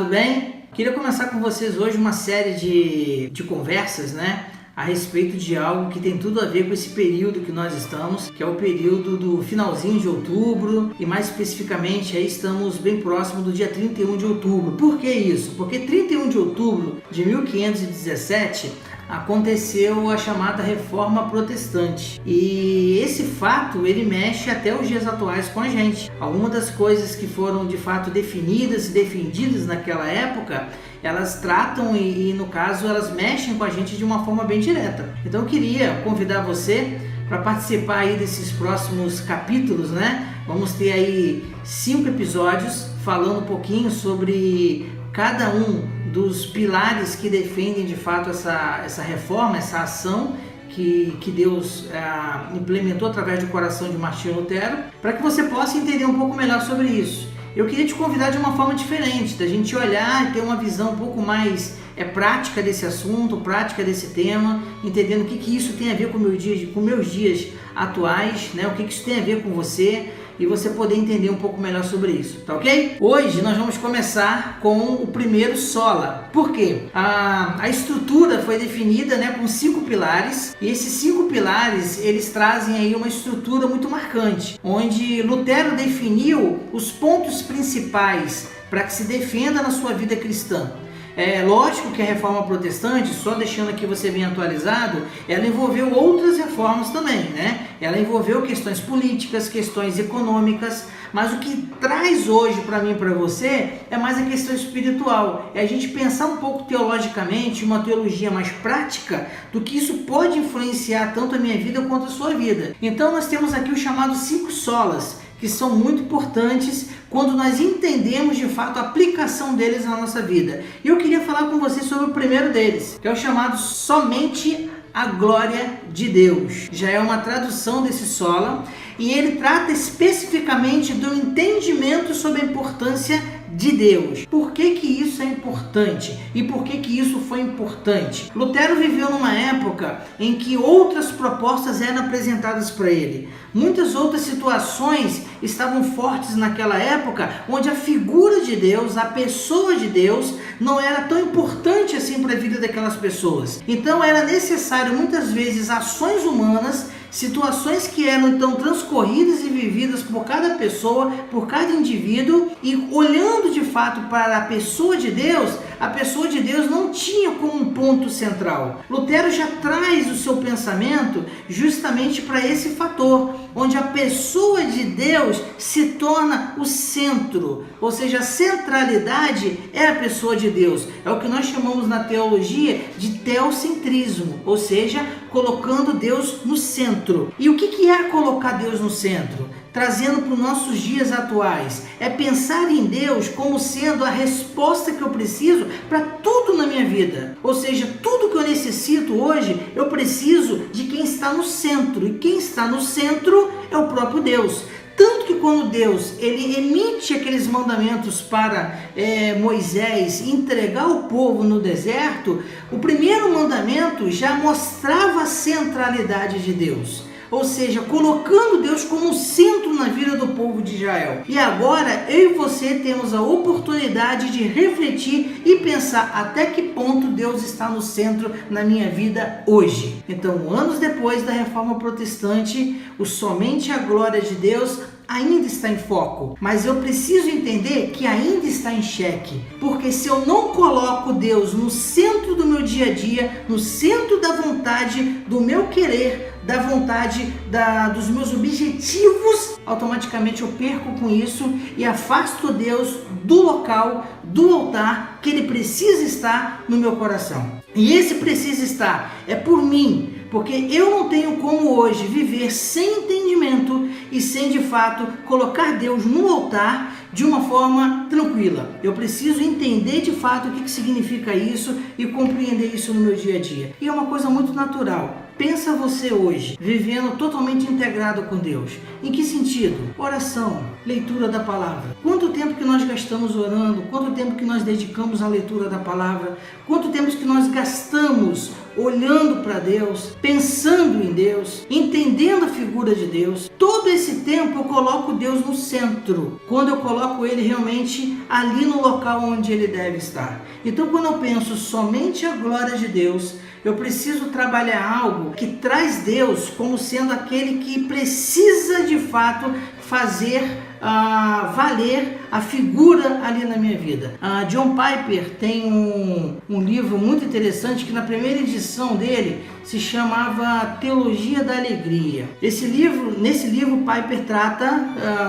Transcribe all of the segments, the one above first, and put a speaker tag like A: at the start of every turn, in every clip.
A: tudo bem? Queria começar com vocês hoje uma série de conversas, a respeito de algo que tem tudo a ver com esse período que nós estamos, que é o período do finalzinho de outubro e mais especificamente aí estamos bem próximo do dia 31 de outubro. Por que isso? Porque 31 de outubro de 1517 aconteceu a chamada Reforma Protestante e esse fato ele mexe até os dias atuais com a gente. Algumas das coisas que foram de fato definidas e defendidas naquela época, elas tratam e no caso elas mexem com a gente de uma forma bem direta. Então eu queria convidar você para participar aí desses próximos capítulos, Vamos ter aí 5 episódios falando um pouquinho sobre cada um dos pilares que defendem de fato essa reforma, essa ação que Deus implementou através do coração de Martinho Lutero, para que você possa entender um pouco melhor sobre isso. Eu queria te convidar de uma forma diferente, da gente olhar e ter uma visão um pouco mais prática desse assunto, prática desse tema, entendendo o que isso tem a ver com meus dias atuais, o que isso tem a ver com você, e você poder entender um pouco melhor sobre isso, tá ok? Hoje nós vamos começar com o primeiro sola. Por quê? A estrutura foi definida com 5 pilares, e esses 5 pilares eles trazem aí uma estrutura muito marcante, onde Lutero definiu os pontos principais para que se defenda na sua vida cristã. É lógico que a reforma protestante, só deixando aqui você bem atualizado, ela envolveu outras reformas também, Ela envolveu questões políticas, questões econômicas, mas o que traz hoje para mim e para você é mais a questão espiritual. É a gente pensar um pouco teologicamente, uma teologia mais prática, do que isso pode influenciar tanto a minha vida quanto a sua vida. Então nós temos aqui os chamados 5 solas, que são muito importantes quando nós entendemos de fato a aplicação deles na nossa vida. E eu queria falar com você sobre o primeiro deles, que é o chamado somente a glória de Deus. Já é uma tradução desse sola e ele trata especificamente do entendimento sobre a importância de Deus. Por que isso é importante? E por que isso foi importante? Lutero viveu numa época em que outras propostas eram apresentadas para ele. Muitas outras situações estavam fortes naquela época, onde a figura de Deus, a pessoa de Deus, não era tão importante assim para a vida daquelas pessoas. Então era necessário muitas vezes ações humanas, situações que eram então transcorridas e vividas por cada pessoa, por cada indivíduo, e olhando de fato para a pessoa de Deus não tinha como um ponto central. Lutero já traz o seu pensamento justamente para esse fator, onde a pessoa de Deus se torna o centro, ou seja, a centralidade é a pessoa de Deus. É o que nós chamamos na teologia de teocentrismo, ou seja, colocando Deus no centro. E o que é colocar Deus no centro? Trazendo para os nossos dias atuais, é pensar em Deus como sendo a resposta que eu preciso para tudo na minha vida. Ou seja, tudo que eu necessito hoje, eu preciso de quem está no centro. E quem está no centro é o próprio Deus. Tanto que quando Deus ele emite aqueles mandamentos para Moisés entregar o povo no deserto, o primeiro mandamento já mostrava a centralidade de Deus. Ou seja, colocando Deus como centro na vida do povo de Israel. E agora, eu e você temos a oportunidade de refletir e pensar até que ponto Deus está no centro na minha vida hoje. Então, anos depois da Reforma Protestante, o somente a glória de Deus ainda está em foco, mas eu preciso entender que ainda está em xeque, porque se eu não coloco Deus no centro do meu dia a dia, no centro da vontade, do meu querer, da vontade dos meus objetivos, automaticamente eu perco com isso e afasto Deus do local, do altar que Ele precisa estar no meu coração. E esse precisa estar é por mim, porque eu não tenho como hoje viver sem entendimento e sem de fato colocar Deus no altar de uma forma tranquila. Eu preciso entender de fato o que significa isso e compreender isso no meu dia a dia. E é uma coisa muito natural. Pensa você hoje, vivendo totalmente integrado com Deus. Em que sentido? Oração, leitura da palavra. Quanto tempo que nós gastamos orando? Quanto tempo que nós dedicamos à leitura da palavra? Quanto tempo que nós gastamos olhando para Deus, pensando em Deus, entendendo a figura de Deus. Todo esse tempo eu coloco Deus no centro, quando eu coloco Ele realmente ali no local onde Ele deve estar. Então, quando eu penso somente a glória de Deus, eu preciso trabalhar algo que traz Deus como sendo aquele que precisa de fato fazer valer a figura ali na minha vida. John Piper tem um livro muito interessante que na primeira edição dele se chamava Teologia da Alegria. Nesse livro Piper trata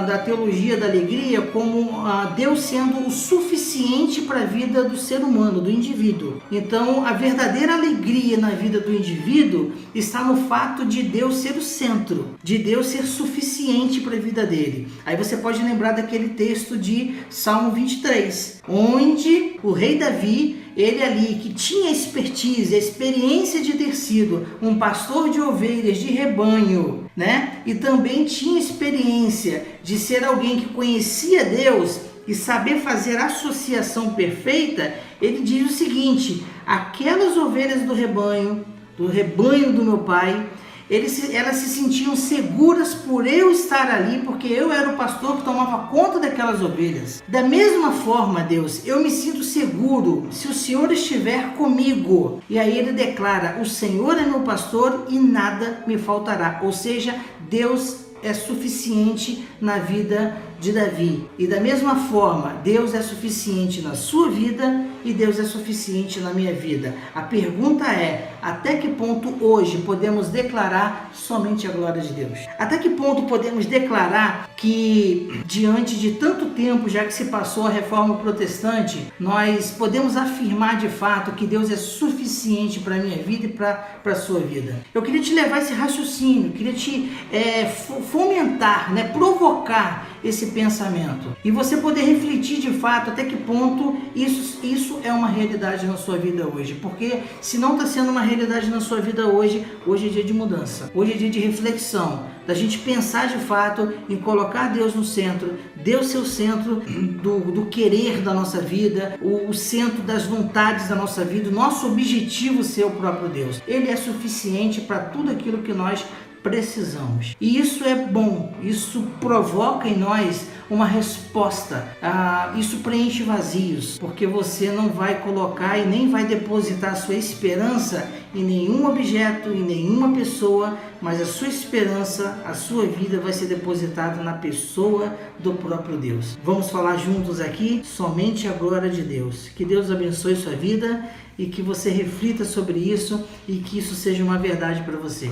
A: da teologia da alegria como Deus sendo o suficiente para a vida do ser humano, do indivíduo. Então, a verdadeira alegria na vida do indivíduo está no fato de Deus ser o centro, de Deus ser suficiente para a vida dele. Aí você pode lembrar daquele texto de Salmo 23, onde o rei Davi, ele ali que tinha expertise, a experiência de ter sido um pastor de ovelhas de rebanho, né? E também tinha experiência de ser alguém que conhecia Deus e saber fazer a associação perfeita. Ele diz o seguinte: aquelas ovelhas do rebanho do meu pai, elas se sentiam seguras por eu estar ali, porque eu era o pastor que tomava conta daquelas ovelhas. Da mesma forma, Deus, eu me sinto seguro se o Senhor estiver comigo. E aí ele declara: o Senhor é meu pastor e nada me faltará. Ou seja, Deus é suficiente na vida de Davi. E da mesma forma, Deus é suficiente na sua vida e Deus é suficiente na minha vida. A pergunta é: até que ponto hoje podemos declarar somente a glória de Deus? Até que ponto podemos declarar que, diante de tanto tempo já que se passou a reforma protestante, nós podemos afirmar de fato que Deus é suficiente para a minha vida e para a sua vida? Eu queria te levar esse raciocínio, queria te fomentar, provocar esse pensamento e você poder refletir de fato até que ponto isso é uma realidade na sua vida hoje. Porque se não está sendo uma realidade na sua vida hoje é dia de mudança, hoje é dia de reflexão, da gente pensar de fato em colocar Deus no centro, Deus ser o centro do querer da nossa vida, o centro das vontades da nossa vida, o nosso objetivo ser o próprio Deus. Ele é suficiente para tudo aquilo que nós precisamos. E isso é bom, isso provoca em nós uma resposta. Isso preenche vazios, porque você não vai colocar e nem vai depositar a sua esperança em nenhum objeto, em nenhuma pessoa, mas a sua esperança, a sua vida vai ser depositada na pessoa do próprio Deus. Vamos falar juntos aqui, somente a glória de Deus. Que Deus abençoe sua vida e que você reflita sobre isso e que isso seja uma verdade para você.